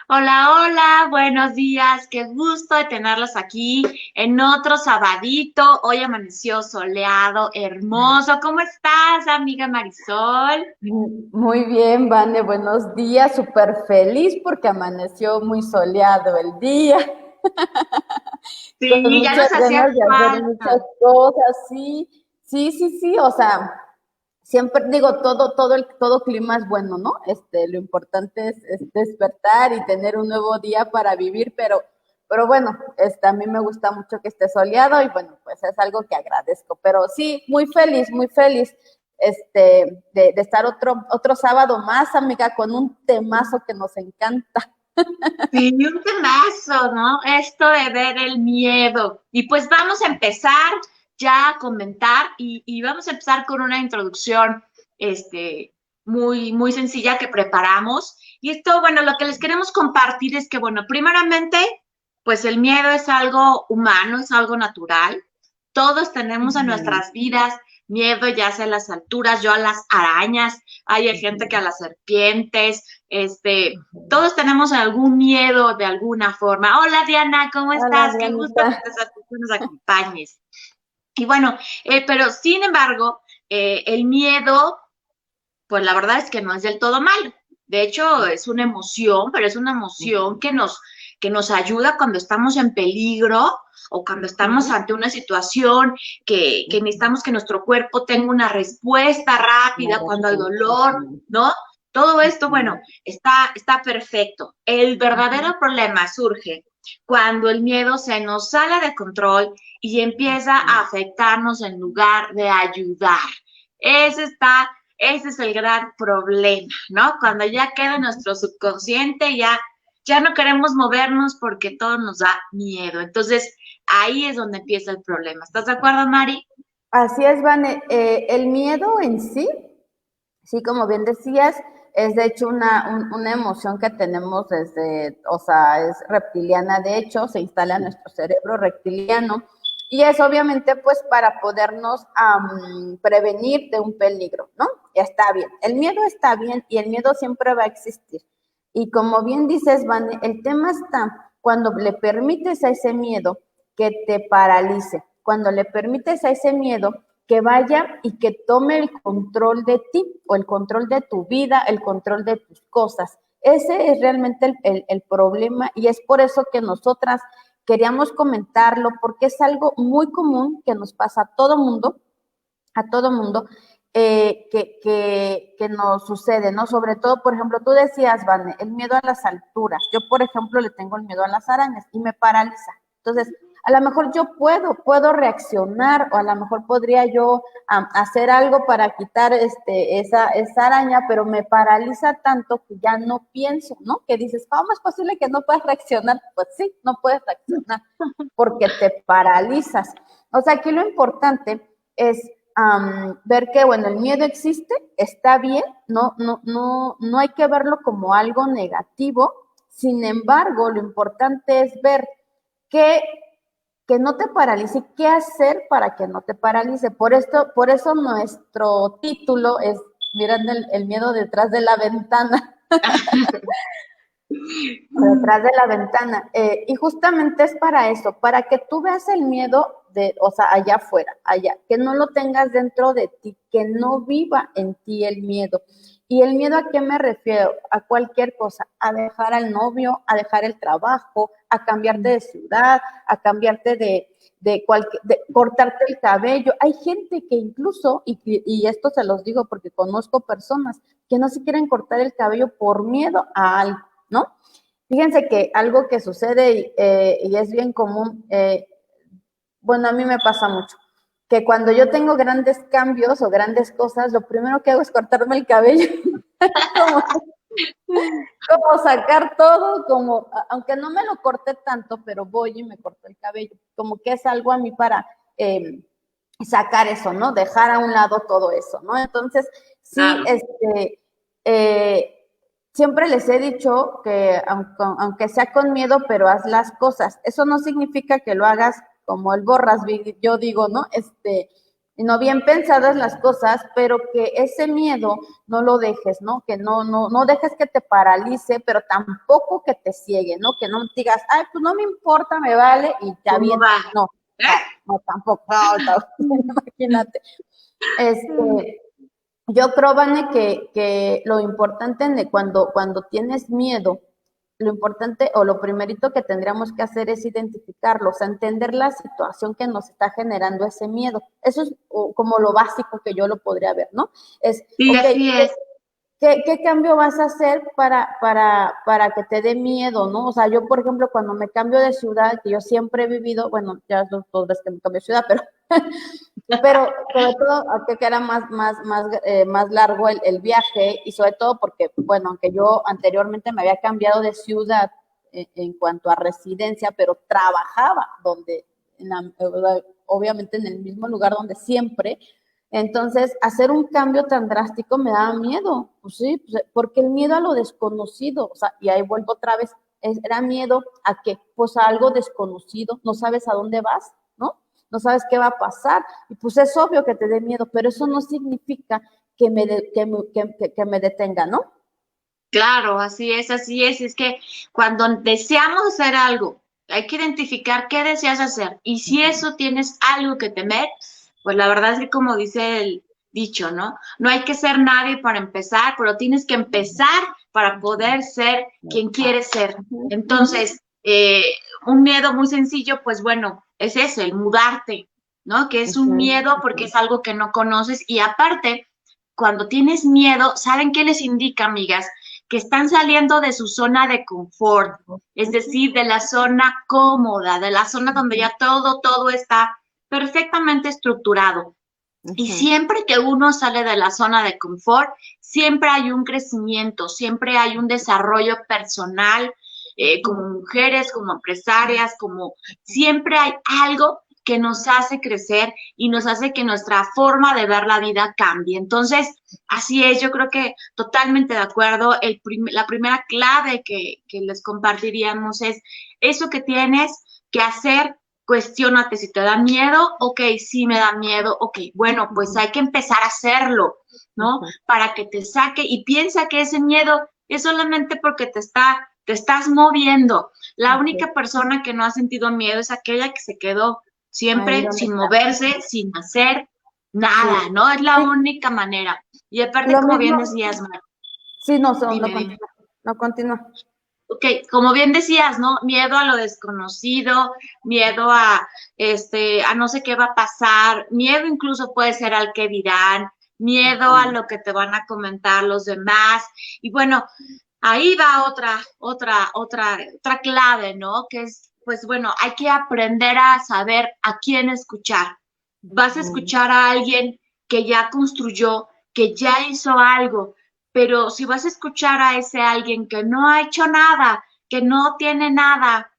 Hola, hola, buenos días, qué gusto de tenerlos aquí en otro sabadito. Hoy amaneció soleado, hermoso. ¿Cómo estás, amiga Marisol? Muy bien, Vane, buenos días, súper feliz porque amaneció muy soleado el día, con Sí, ya muchas nos hacía ganas de hacer muchas falta. cosas, sí, sí, sí, sí, o sea, siempre digo, todo clima es bueno, ¿no? Lo importante es despertar y tener un nuevo día para vivir, pero bueno, a mí me gusta mucho que esté soleado y bueno, pues es algo que agradezco, pero sí, muy feliz, de estar otro sábado más, amiga, con un temazo que nos encanta. Sí, un temazo, ¿no? Esto de ver el miedo. Y pues vamos a empezar ya a comentar y vamos a empezar con una introducción, muy sencilla que preparamos. Y esto, bueno, lo que les queremos compartir es que, bueno, primeramente, pues el miedo es algo humano, es algo natural. Todos tenemos en Ujú, nuestras vidas miedo, ya sea a las alturas, yo a las arañas, hay gente que a las serpientes, todos tenemos algún miedo de alguna forma. Hola Diana, ¿cómo hola, estás? Qué gusto Dianita. que nos acompañes. Y bueno, pero sin embargo, el miedo, pues la verdad es que no es del todo malo. De hecho, es una emoción, pero es una emoción que nos ayuda cuando estamos en peligro o cuando estamos Ujú, ante una situación que necesitamos que nuestro cuerpo tenga una respuesta una rápida, cuando hay respuesta, dolor, sí. ¿no? Todo esto, Ujú, bueno, está perfecto. El ujú. verdadero problema surge cuando el miedo se nos sale de control y empieza a afectarnos en lugar de ayudar. Ese está ese es el gran problema, ¿no? Cuando ya queda nuestro subconsciente, ya no queremos movernos porque todo nos da miedo. Entonces, ahí es donde empieza el problema. ¿Estás de acuerdo, Mari? Así es, Vane. El miedo en sí, sí, como bien decías, es de hecho una emoción que tenemos desde, o sea, es reptiliana, de hecho, se instala en nuestro cerebro reptiliano y es obviamente pues para podernos prevenir de un peligro, ¿no? Está bien, el miedo está bien y el miedo siempre va a existir. Y como bien dices, Vane, el tema está cuando le permites a ese miedo que te paralice, cuando le permites a ese miedo que vaya y que tome el control de ti o el control de tu vida, el control de tus cosas. Ese es realmente el problema y es por eso que nosotras queríamos comentarlo porque es algo muy común que nos pasa a todo mundo, que nos sucede, ¿no? Sobre todo, por ejemplo, tú decías, Van, el miedo a las alturas. Yo, por ejemplo, le tengo el miedo a las arañas y me paraliza. Entonces, a lo mejor yo puedo reaccionar o a lo mejor podría yo hacer algo para quitar esa araña, pero me paraliza tanto que ya no pienso, ¿no? Que dices, ¿cómo es posible que no puedas reaccionar? Pues sí, no puedes reaccionar porque te paralizas. O sea, aquí lo importante es ver que, bueno, el miedo existe, está bien, no hay que verlo como algo negativo, sin embargo, lo importante es ver que, que no te paralice, qué hacer para que no te paralice. Por eso nuestro título es Mirando el miedo detrás de la ventana. Detrás de la ventana. Y justamente es para eso, para que tú veas el miedo de, o sea, allá afuera, allá, que no lo tengas dentro de ti, que no viva en ti el miedo. ¿Y el miedo a qué me refiero? A cualquier cosa, a dejar al novio, a dejar el trabajo, a cambiarte de ciudad, a cambiarte de cortarte el cabello. Hay gente que incluso, y esto se los digo porque conozco personas que no se quieren cortar el cabello por miedo a algo, ¿no? Fíjense que algo que sucede y es bien común, bueno, a mí me pasa mucho, que cuando yo tengo grandes cambios o grandes cosas, lo primero que hago es cortarme el cabello, como, como sacar todo, como, aunque no me lo corté tanto, pero voy y me corto el cabello, como que es algo a mí para sacar eso, ¿no? Dejar a un lado todo eso, ¿no? Entonces, sí, Claro. eh, siempre les he dicho que aunque sea con miedo, pero haz las cosas. Eso no significa que lo hagas como el borras, yo digo, ¿no? y no bien pensadas las cosas, pero que ese miedo no lo dejes, ¿no? Que no dejes que te paralice, pero tampoco que te ciegue, ¿no? Que no digas, ay, pues no me importa, me vale, y te ¿Cómo avientas. va? No, tampoco, imagínate. Yo creo, Vane, que lo importante cuando tienes miedo, lo importante o lo primerito que tendríamos que hacer es identificarlo, o sea, entender la situación que nos está generando ese miedo. Eso es como lo básico que yo lo podría ver, ¿no? Es, Sí, ok, así es. ¿qué cambio vas a hacer para que te dé miedo, ¿no? O sea, yo, por ejemplo, cuando me cambio de ciudad, que yo siempre he vivido, bueno, ya dos veces que me cambio de ciudad, pero sobre todo que era más largo el viaje y sobre todo porque, bueno, aunque yo anteriormente me había cambiado de ciudad en cuanto a residencia, pero trabajaba obviamente en el mismo lugar donde siempre, entonces hacer un cambio tan drástico me daba miedo, pues sí, pues, porque el miedo a lo desconocido, o sea, y ahí vuelvo otra vez, era miedo a qué, pues a algo desconocido, no sabes a dónde vas, ¿no? No sabes qué va a pasar. Y pues es obvio que te dé miedo, pero eso no significa que que me detenga, ¿no? Claro, así es, así es. Es que cuando deseamos hacer algo, hay que identificar qué deseas hacer. Y si eso tienes algo que temer, pues la verdad es que como dice el dicho, ¿no? No hay que ser nadie para empezar, pero tienes que empezar para poder ser quien quieres ser. Entonces, un miedo muy sencillo, pues bueno, es ese, el mudarte, ¿no? Que es un miedo porque es algo que no conoces y aparte, cuando tienes miedo, ¿saben qué les indica, amigas? Que están saliendo de su zona de confort, es decir, de la zona cómoda, de la zona donde ya todo está perfectamente estructurado. Y siempre que uno sale de la zona de confort, siempre hay un crecimiento, siempre hay un desarrollo personal, como mujeres, como empresarias, como siempre hay algo que nos hace crecer y nos hace que nuestra forma de ver la vida cambie. Entonces, así es, yo creo que totalmente de acuerdo. La primera clave que les compartiríamos es eso que tienes que hacer. Cuestiónate si te da miedo, ok, sí me da miedo, ok, bueno, pues hay que empezar a hacerlo, ¿no? Para que te saque y piensa que ese miedo es solamente porque te estás moviendo. La única persona que no ha sentido miedo es aquella que se quedó Ahí siempre donde sin está. moverse, sin hacer nada, Sí. ¿no? Es la Sí, única manera. Y aparte, lo como bien mismo, decías, Mar, sí, no, no dime, dime. continúa, no continúa. Ok, como bien decías, ¿no? Miedo a lo desconocido, miedo a no sé qué va a pasar, miedo incluso puede ser al que dirán, miedo a lo que te van a comentar los demás. Y bueno, ahí va otra clave, ¿no? Que es, pues bueno, hay que aprender a saber a quién escuchar. Vas a escuchar a alguien que ya construyó, que ya hizo algo, pero si vas a escuchar a ese alguien que no ha hecho nada, que no tiene nada,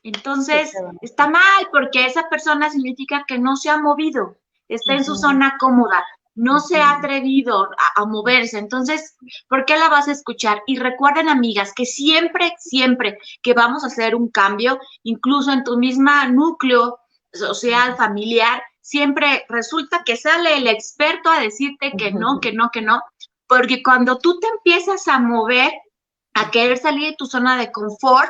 entonces está mal porque esa persona significa que no se ha movido, está en su zona cómoda, no se ha atrevido a moverse. Entonces, ¿por qué la vas a escuchar? Y recuerden, amigas, que siempre que vamos a hacer un cambio, incluso en tu misma núcleo social, familiar, siempre resulta que sale el experto a decirte que no, porque cuando tú te empiezas a mover, a querer salir de tu zona de confort,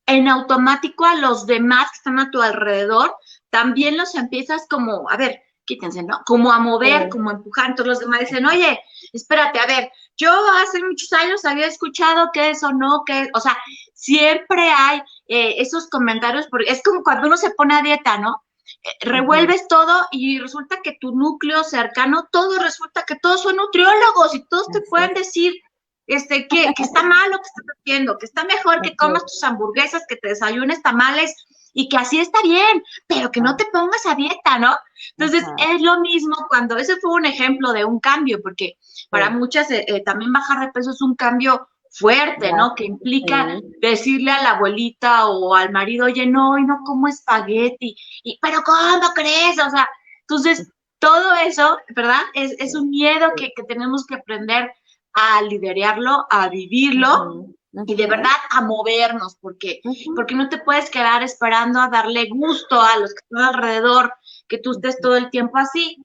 en automático a los demás que están a tu alrededor, también los empiezas como, a ver, quítense, ¿no? Como a mover, como a empujar. Entonces los demás dicen, oye, espérate, a ver, yo hace muchos años había escuchado que eso no, que, o sea, siempre hay esos comentarios, porque es como cuando uno se pone a dieta, ¿no? Revuelves todo y resulta que tu núcleo cercano, todo resulta que todos son nutriólogos y todos te pueden decir que está mal lo que estás haciendo, que está mejor que comas tus hamburguesas, que te desayunes tamales y que así está bien, pero que no te pongas a dieta, ¿no? Entonces es lo mismo cuando ese fue un ejemplo de un cambio, porque para muchas también bajar de peso es un cambio fuerte, ¿no? Que implica decirle a la abuelita o al marido, oye, no, hoy no como espagueti, pero ¿cómo crees? O sea, entonces todo eso, ¿verdad? Es un miedo que tenemos que aprender a liderarlo, a vivirlo y de verdad a movernos, porque no te puedes quedar esperando a darle gusto a los que están alrededor, que tú estés todo el tiempo así.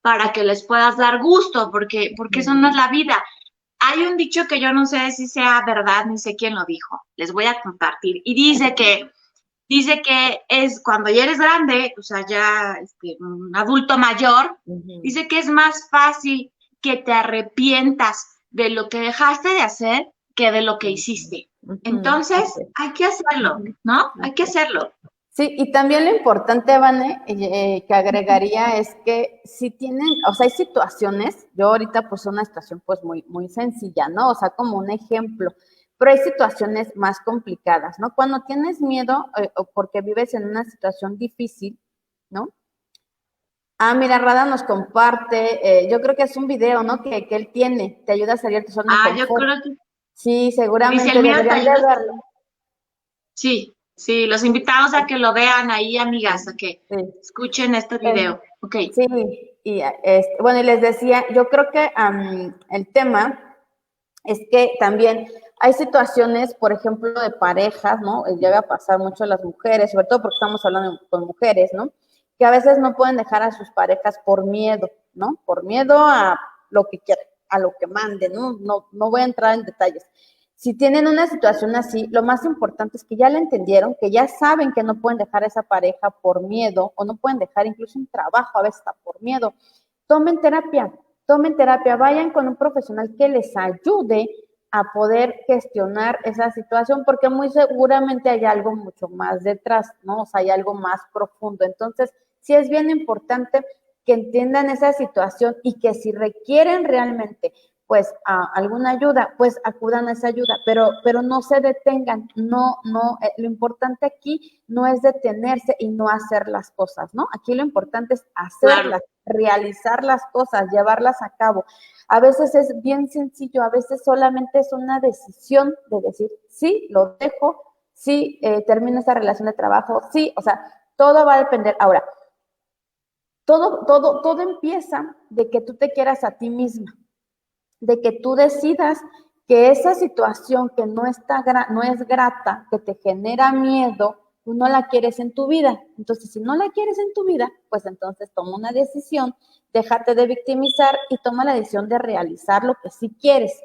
para que les puedas dar gusto, porque eso no es la vida. Hay un dicho que yo no sé si sea verdad, ni sé quién lo dijo, les voy a compartir, y dice que es cuando ya eres grande, o sea, ya un adulto mayor, Ujú, dice que es más fácil que te arrepientas de lo que dejaste de hacer que de lo que hiciste. ujú, Entonces, ok, hay que hacerlo, ¿no? Hay que ok. hacerlo. Sí, y también lo importante, Vane, que agregaría es que si tienen, o sea, hay situaciones, yo ahorita pues una situación pues muy sencilla, ¿no? O sea, como un ejemplo, pero hay situaciones más complicadas, ¿no? Cuando tienes miedo o porque vives en una situación difícil, ¿no? Ah, mira, Rada nos comparte, yo creo que es un video, ¿no? Que él tiene, te ayuda a salir de tu zona de Ah, yo confort. creo que Sí, dice, el seguramente miedo te deberían de ayuda. verlo. Sí, sí, los invitamos a que lo vean ahí, amigas, a que Sí. escuchen este Eh, video. Ok, Sí, y bueno, y les decía, yo creo que el tema es que también hay situaciones, por ejemplo, de parejas, ¿no? Llega a pasar mucho a las mujeres, sobre todo porque estamos hablando con mujeres, ¿no? Que a veces no pueden dejar a sus parejas por miedo, ¿no? Por miedo a lo que quieran, a lo que manden, ¿no? No voy a entrar en detalles. Si tienen una situación así, lo más importante es que ya la entendieron, que ya saben que no pueden dejar a esa pareja por miedo o no pueden dejar incluso un trabajo a veces hasta por miedo. Tomen terapia, vayan con un profesional que les ayude a poder gestionar esa situación, porque muy seguramente hay algo mucho más detrás, ¿no? O sea, hay algo más profundo. Entonces, sí es bien importante que entiendan esa situación y que si requieren realmente pues alguna ayuda, pues acudan a esa ayuda, pero no se detengan, lo importante aquí no es detenerse y no hacer las cosas, ¿no? Aquí lo importante es claro. hacerlas, realizar las cosas, llevarlas a cabo. A veces es bien sencillo, a veces solamente es una decisión de decir, sí, lo dejo, sí, termino esta relación de trabajo, sí, o sea, todo va a depender. Ahora, todo empieza de que tú te quieras a ti misma, de que tú decidas que esa situación que no es grata, que te genera miedo, tú no la quieres en tu vida. Entonces, si no la quieres en tu vida, pues entonces toma una decisión, déjate de victimizar y toma la decisión de realizar lo que sí quieres.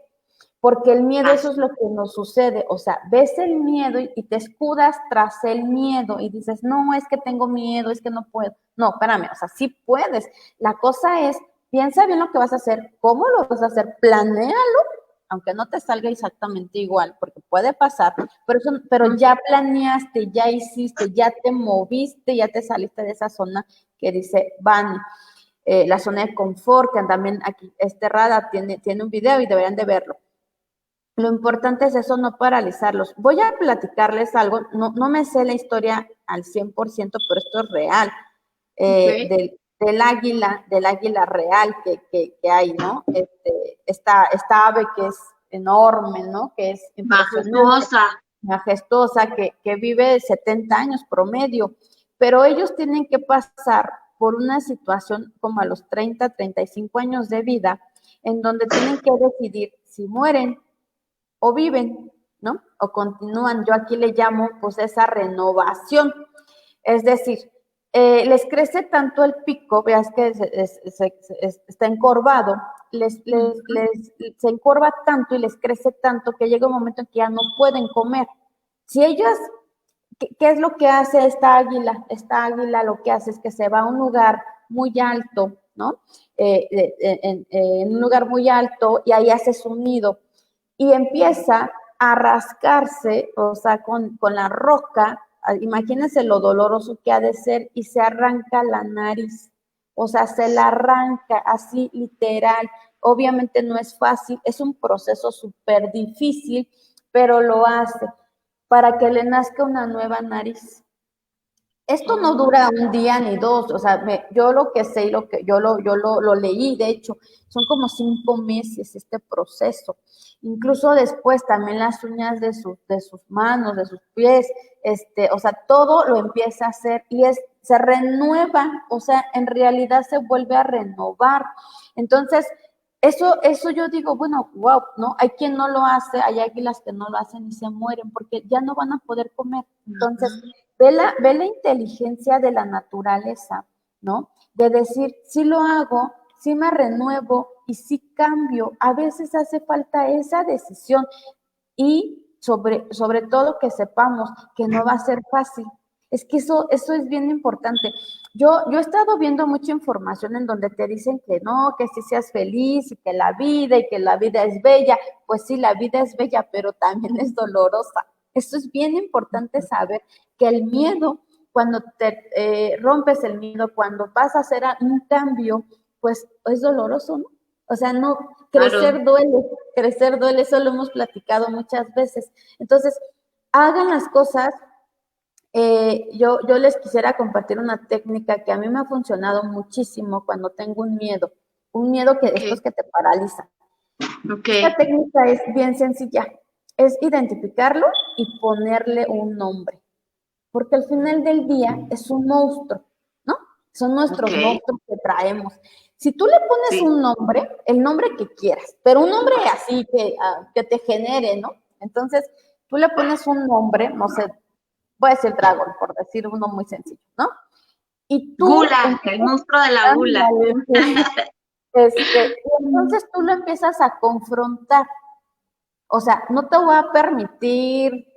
Porque el miedo, eso Así. es lo que nos sucede. O sea, ves el miedo y te escudas tras el miedo y dices, no, es que tengo miedo, es que no puedo. No, espérame, o sea, sí puedes. La cosa es, piensa bien lo que vas a hacer, cómo lo vas a hacer, planéalo, aunque no te salga exactamente igual, porque puede pasar, pero ya planeaste, ya hiciste, ya te moviste, ya te saliste de esa zona que dice Vani. La zona de confort, que también aquí este Rada tiene un video y deberían de verlo. Lo importante es eso, no paralizarlos. Voy a platicarles algo, no me sé la historia al 100%, pero esto es real, Ok. del águila real que hay, ¿no? Esta ave que es enorme, ¿no? Que es impresionante, Majestuosa. majestuosa, que vive 70 años promedio, pero ellos tienen que pasar por una situación como a los 30, 35 años de vida, en donde tienen que decidir si mueren o viven, ¿no? O continúan. Yo aquí le llamo pues esa renovación. Es decir, les crece tanto el pico, veas que está encorvado, se encorva tanto y les crece tanto que llega un momento en que ya no pueden comer. Si ellas, ¿qué es lo que hace esta águila? Esta águila lo que hace es que se va a un lugar muy alto, ¿no? En un lugar muy alto y ahí hace su nido y empieza a rascarse, o sea, con la roca, imagínense lo doloroso que ha de ser, y se arranca la nariz, o sea, se la arranca así literal. Obviamente no es fácil, es un proceso súper difícil, pero lo hace para que le nazca una nueva nariz. Esto no dura Oh, un día ni dos, o sea, yo lo que sé y lo que yo lo leí, de hecho, son como 5 meses este proceso. Incluso después también las uñas de sus manos, de sus pies, o sea, todo lo empieza a hacer y se renueva, o sea, en realidad se vuelve a renovar. Entonces, eso yo digo, bueno, wow, ¿no? Hay quien no lo hace, hay águilas que no lo hacen y se mueren porque ya no van a poder comer. Entonces, ve la inteligencia de la naturaleza, ¿no? De decir, sí lo hago, sí me renuevo y sí cambio. A veces hace falta esa decisión y sobre todo que sepamos que no va a ser fácil. Es que eso es bien importante. Yo he estado viendo mucha información en donde te dicen que no, que sí seas feliz y que la vida es bella. Pues sí, la vida es bella, pero también es dolorosa. Eso es bien importante saber que el miedo, cuando te rompes el miedo, cuando vas a hacer un cambio, pues es doloroso, ¿no? O sea, no, Claro. crecer duele, eso lo hemos platicado muchas veces. Entonces, hagan las cosas. Yo les quisiera compartir una técnica que a mí me ha funcionado muchísimo cuando tengo un miedo que Ok, estos que te paraliza. ok, Esta técnica es bien sencilla, es identificarlo y ponerle un nombre, porque al final del día es un monstruo, ¿no? Son ok, nuestros monstruos que traemos. Si tú le pones sí, un nombre, el nombre que quieras, pero un nombre así que te genere, ¿no? Entonces, tú le pones un nombre, no sé, voy a decir dragón, por decir uno muy sencillo, ¿no? Y tú gula, el empiezas, monstruo de la gula. ándale, y entonces tú lo empiezas a confrontar. O sea, no te voy a permitir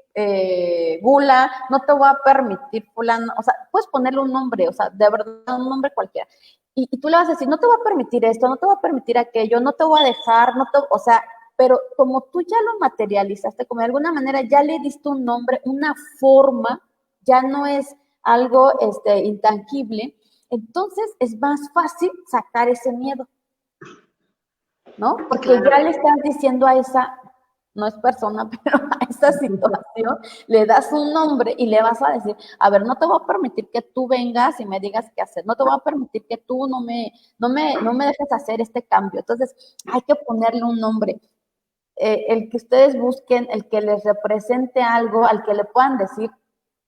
gula, no te voy a permitir fulano, o sea, puedes ponerle un nombre, o sea, de verdad, un nombre cualquiera. Y tú le vas a decir, no te voy a permitir esto, no te voy a permitir aquello, no te voy a dejar, no te, o sea, pero como tú ya lo materializaste, como de alguna manera ya le diste un nombre, una forma, ya no es algo intangible, entonces es más fácil sacar ese miedo, ¿no? Porque Claro, ya le estás diciendo a esa, no es persona, pero a esa situación le das un nombre y le vas a decir, a ver, no te voy a permitir que tú vengas y me digas qué hacer, no te voy a permitir que tú no me dejes hacer este cambio. Entonces, hay que ponerle un nombre. El que ustedes busquen, el que les represente algo, al que le puedan decir,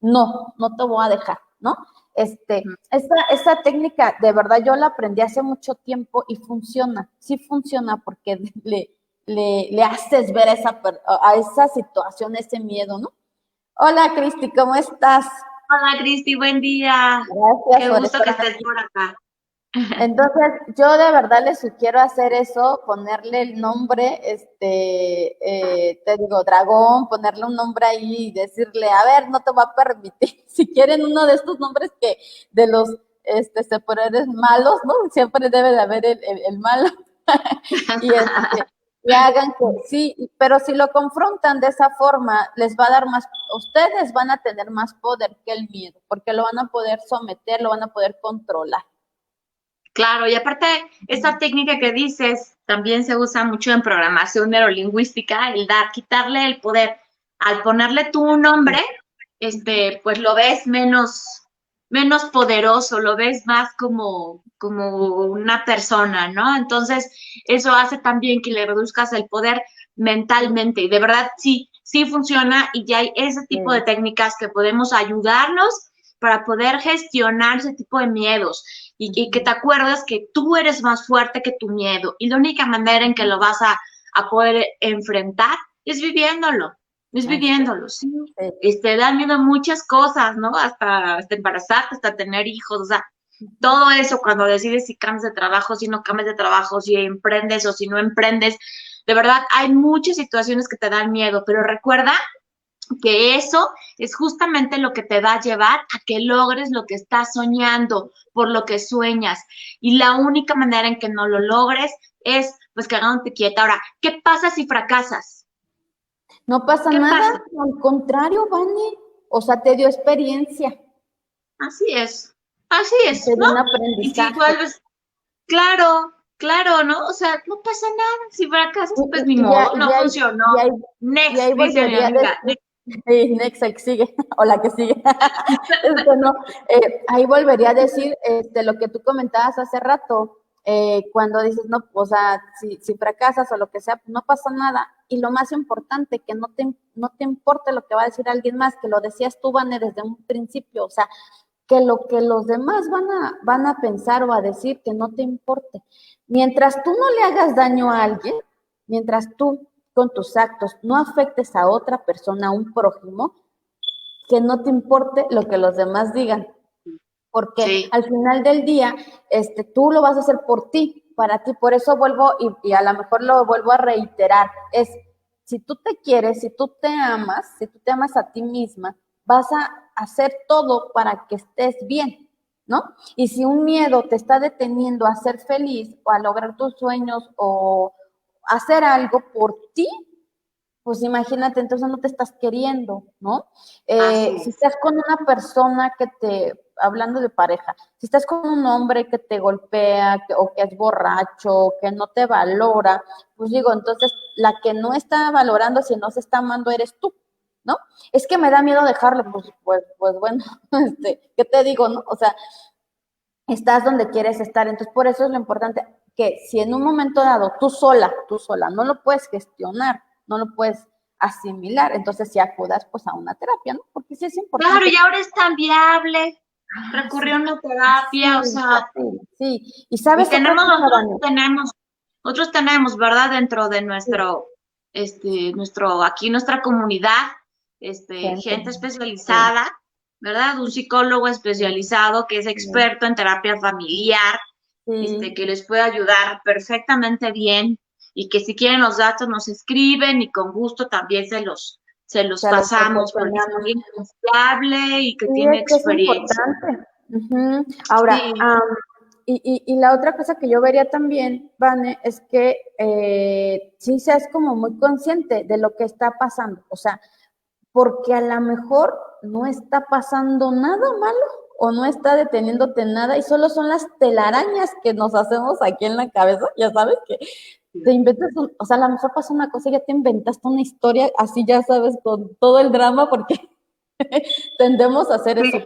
no te voy a dejar, ¿no? Esta técnica, de verdad, yo la aprendí hace mucho tiempo y funciona, sí funciona porque le haces ver a esa situación, ese miedo, ¿no? Hola, Cristi, ¿cómo estás? hola Cristi, buen día. Gracias Qué por gusto estar que estés aquí. por acá. Entonces, yo de verdad les sugiero hacer eso, ponerle el nombre, te digo, dragón, ponerle un nombre ahí y decirle, a ver, no te va a permitir, si quieren uno de estos nombres que de los superhéroes malos, ¿no? Siempre debe de haber el malo, y y hagan que sí, pero si lo confrontan de esa forma, les va a dar más, ustedes van a tener más poder que el miedo, porque lo van a poder someter, lo van a poder controlar. Claro, y aparte, esta técnica que dices también se usa mucho en programación neurolingüística, el dar, quitarle el poder. Al ponerle tú un nombre, pues lo ves menos poderoso, lo ves más como una persona, ¿no? Entonces, eso hace también que le reduzcas el poder mentalmente. Y de verdad, sí funciona y ya hay ese tipo de técnicas que podemos ayudarnos para poder gestionar ese tipo de miedos y que te acuerdas que tú eres más fuerte que tu miedo y la única manera en que lo vas a poder enfrentar es viviéndolo, sí. Dan miedo muchas cosas, ¿no? Hasta embarazarte, hasta tener hijos, o sea, todo eso cuando decides si cambias de trabajo, si no cambias de trabajo, si emprendes o si no emprendes, de verdad hay muchas situaciones que te dan miedo, pero recuerda que eso es justamente lo que te va a llevar a que logres lo que estás soñando, por lo que sueñas. Y la única manera en que no lo logres es, pues, quedándote quieta. Ahora, ¿qué pasa si fracasas? No pasa ¿Qué nada, pasa? al contrario, Vane. O sea, te dio experiencia, Así es, te ¿no? dio un Y si aprendizaje. vuelves, claro, ¿no? O sea, no pasa nada. Si Y, fracasas, pues y- ni y ya, modo, no funcionó. y ahí, y Next, ahí dice mi volvería a amiga. decir, sí, next, el que sigue, o la que sigue. No, ahí volvería a decir lo que tú comentabas hace rato, cuando dices, no, o sea, si fracasas o lo que sea, no pasa nada. Y lo más importante, que no te importe lo que va a decir alguien más, que lo decías tú, Vane, desde un principio, o sea, que lo que los demás van a pensar o a decir, que no te importe. Mientras tú no le hagas daño a alguien, mientras tú con tus actos no afectes a otra persona, a un prójimo, que no te importe lo que los demás digan, porque Sí, al final del día, tú lo vas a hacer por ti, para ti. Por eso vuelvo y a lo mejor lo vuelvo a reiterar, es si tú te quieres, si tú te amas a ti misma, vas a hacer todo para que estés bien, ¿no? Y si un miedo te está deteniendo a ser feliz o a lograr tus sueños o hacer algo por ti, pues imagínate, entonces no te estás queriendo, ¿no? Si estás con una persona hablando de pareja, si estás con un hombre que te golpea o que es borracho, que no te valora, pues digo, entonces la que no está valorando, si no se está amando, eres tú, ¿no? Es que me da miedo dejarlo, pues bueno, ¿qué te digo, no? O sea, estás donde quieres estar, entonces por eso es lo importante, que si en un momento dado tú sola, no lo puedes gestionar, no lo puedes asimilar, entonces si acudas pues a una terapia, ¿no? Porque sí es importante. Claro, y ahora es tan viable recurrir a una terapia, o sea, sí, y sabes, nosotros tenemos, ¿verdad? Dentro de nuestra comunidad, gente especializada, ¿verdad? Un psicólogo especializado que es experto en terapia familiar, que les puede ayudar perfectamente bien y que si quieren los datos nos escriben y con gusto también se los pasamos porque es alguien confiable y que tiene experiencia. Es importante. Ahora, y la otra cosa que yo vería también, Vane, es que sí seas como muy consciente de lo que está pasando, o sea, porque a lo mejor no está pasando nada malo o no está deteniéndote nada y solo son las telarañas que nos hacemos aquí en la cabeza, ya sabes que te inventas, o sea, a lo mejor pasa una cosa y ya te inventaste una historia así, ya sabes, con todo el drama porque tendemos a hacer eso.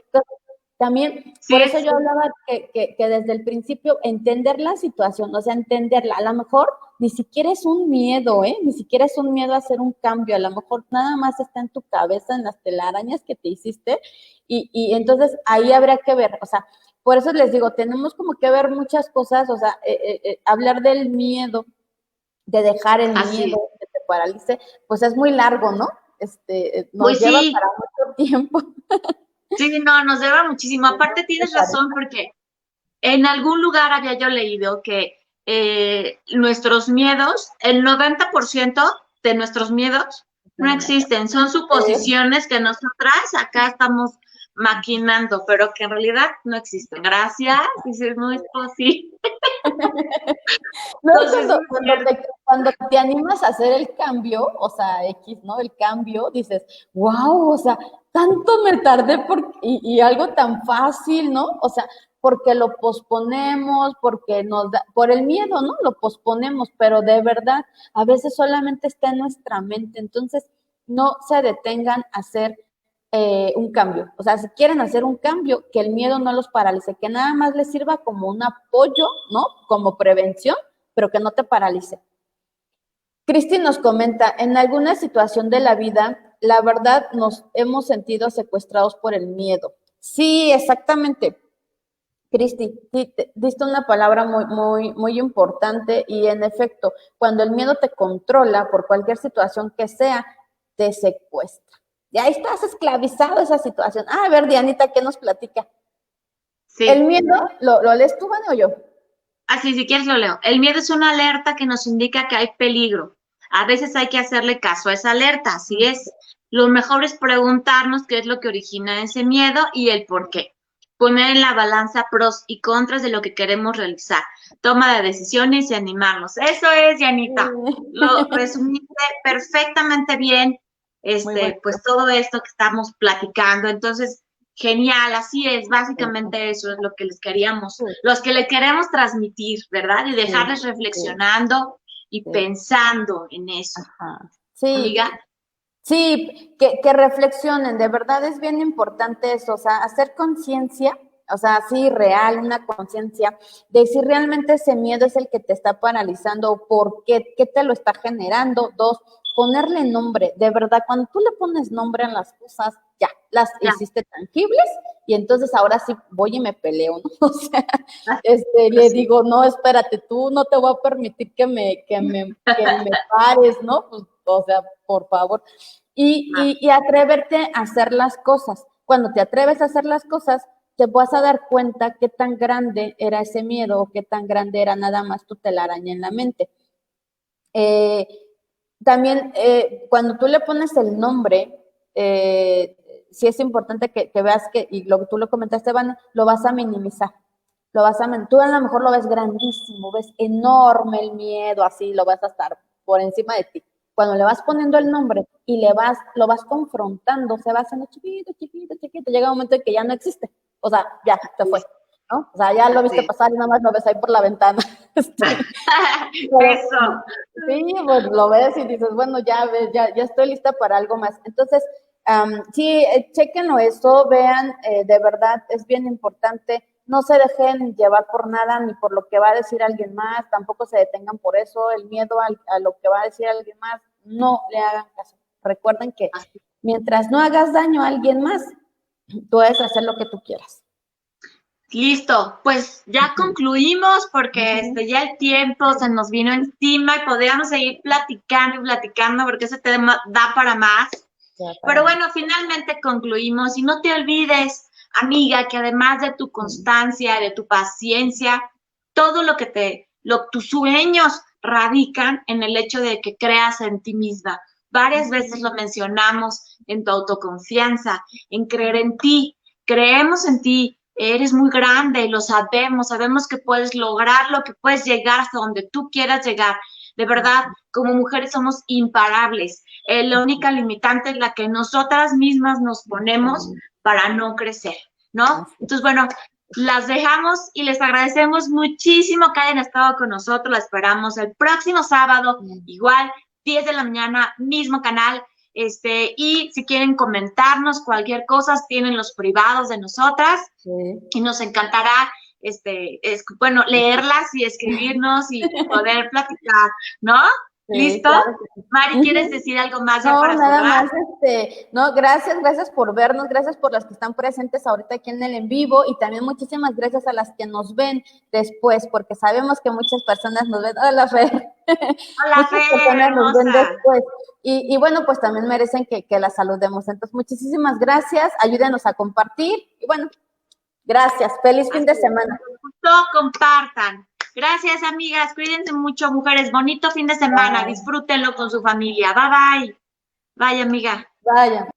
También, por eso yo hablaba que desde el principio entender la situación, o sea, entenderla, a lo mejor ni siquiera es un miedo, ni siquiera es un miedo a hacer un cambio, a lo mejor nada más está en tu cabeza, en las telarañas que te hiciste, y entonces ahí habría que ver, o sea, por eso les digo, tenemos como que ver muchas cosas, o sea, hablar del miedo, de dejar el miedo que te paralice, pues es muy largo, ¿no? Nos lleva para mucho tiempo. Sí, no, nos lleva muchísimo. Aparte tienes razón porque en algún lugar había yo leído que nuestros miedos, el 90% de nuestros miedos no existen, son suposiciones que nosotras acá estamos maquinando, pero que en realidad no existen. Gracias, dices, no es posible. No, cuando te animas a hacer el cambio, o sea, X, ¿no? El cambio, dices, wow, o sea, tanto me tardé y algo tan fácil, ¿no? O sea, porque lo posponemos, porque por el miedo, ¿no? Lo posponemos, pero de verdad, a veces solamente está en nuestra mente. Entonces, no se detengan a hacer un cambio. O sea, si quieren hacer un cambio, que el miedo no los paralice, que nada más les sirva como un apoyo, ¿no? Como prevención, pero que no te paralice. Cristi nos comenta, en alguna situación de la vida, la verdad nos hemos sentido secuestrados por el miedo. Sí, exactamente. Cristi, diste una palabra muy, muy, muy importante y en efecto, cuando el miedo te controla por cualquier situación que sea, te secuestra. Y ahí estás esclavizado a esa situación. A ver, Dianita, ¿qué nos platica? Sí. ¿El miedo lo lees tú, Vane, o yo? Así, si quieres lo leo. El miedo es una alerta que nos indica que hay peligro. A veces hay que hacerle caso a esa alerta, así es. Lo mejor es preguntarnos qué es lo que origina ese miedo y el por qué. Poner en la balanza pros y contras de lo que queremos realizar. Toma de decisiones y animarnos. Eso es, Yanita. Lo resumiste perfectamente bien. Pues todo esto que estamos platicando. Entonces, genial, así es, básicamente eso es lo que les queríamos, los que le queremos transmitir, ¿verdad? Y dejarles reflexionando y pensando en eso. Ajá. Sí. Amiga. Sí, que reflexionen, de verdad es bien importante eso, o sea, hacer conciencia, o sea, sí, real, una conciencia de si realmente ese miedo es el que te está paralizando o por qué te lo está generando. Dos, ponerle nombre, de verdad, cuando tú le pones nombre a las cosas, ya, las hiciste tangibles y entonces ahora sí voy y me peleo, ¿no? O sea, le digo, no, espérate, tú no te voy a permitir que me pares, ¿no? Pues, o sea, por favor. Y atreverte a hacer las cosas. Cuando te atreves a hacer las cosas, te vas a dar cuenta qué tan grande era ese miedo o qué tan grande era nada más tu telaraña en la mente. También cuando tú le pones el nombre, sí es importante que veas que, y lo que tú lo comentaste, Van, lo vas a minimizar. Tú a lo mejor lo ves grandísimo, ves enorme el miedo, así lo vas a estar por encima de ti. Cuando le vas poniendo el nombre y lo vas confrontando, se va haciendo chiquito, chiquito, chiquito, llega un momento en que ya no existe. O sea, ya, se fue, ¿no? O sea, ya lo viste pasar y nada más lo ves ahí por la ventana. Eso. Sí, pues lo ves y dices, bueno, ya ves, ya estoy lista para algo más. Entonces, sí, chequenlo eso, vean, de verdad es bien importante. No se dejen llevar por nada ni por lo que va a decir alguien más, tampoco se detengan por eso, el miedo a lo que va a decir alguien más, no le hagan caso. Recuerden que mientras no hagas daño a alguien más, tú puedes hacer lo que tú quieras. Listo, pues ya concluimos porque ya el tiempo se nos vino encima y podríamos seguir platicando y platicando porque ese tema da para más. Pero bueno, finalmente concluimos y no te olvides, amiga, que además de tu constancia, de tu paciencia, todo lo que tus sueños radican en el hecho de que creas en ti misma. Varias veces lo mencionamos en tu autoconfianza, en creer en ti. Creemos en ti, eres muy grande, lo sabemos que puedes lograrlo, que puedes llegar hasta donde tú quieras llegar. De verdad, como mujeres somos imparables. La única limitante es la que nosotras mismas nos ponemos para no crecer, ¿no? Entonces, bueno, las dejamos y les agradecemos muchísimo que hayan estado con nosotros. La esperamos el próximo sábado, igual, 10 de la mañana, mismo canal. Y si quieren comentarnos cualquier cosa, tienen los privados de nosotras y nos encantará bueno, leerlas y escribirnos y poder platicar, ¿no? Sí, ¿listo? Claro. Mari, ¿quieres decir algo más ya para nada cerrar? Más, no, gracias por vernos, gracias por las que están presentes ahorita aquí en el en vivo y también muchísimas gracias a las que nos ven después, porque sabemos que muchas personas nos ven. Hola, Fer. Hola, Fer, muchas personas nos ven después. Y bueno, pues también merecen que las saludemos. Entonces, muchísimas gracias, ayúdenos a compartir y bueno, gracias, feliz fin de semana. Compartan. Gracias, amigas. Cuídense mucho, mujeres. Bonito fin de semana. Bye. Disfrútenlo con su familia. Bye, bye. Bye, amiga. Vaya.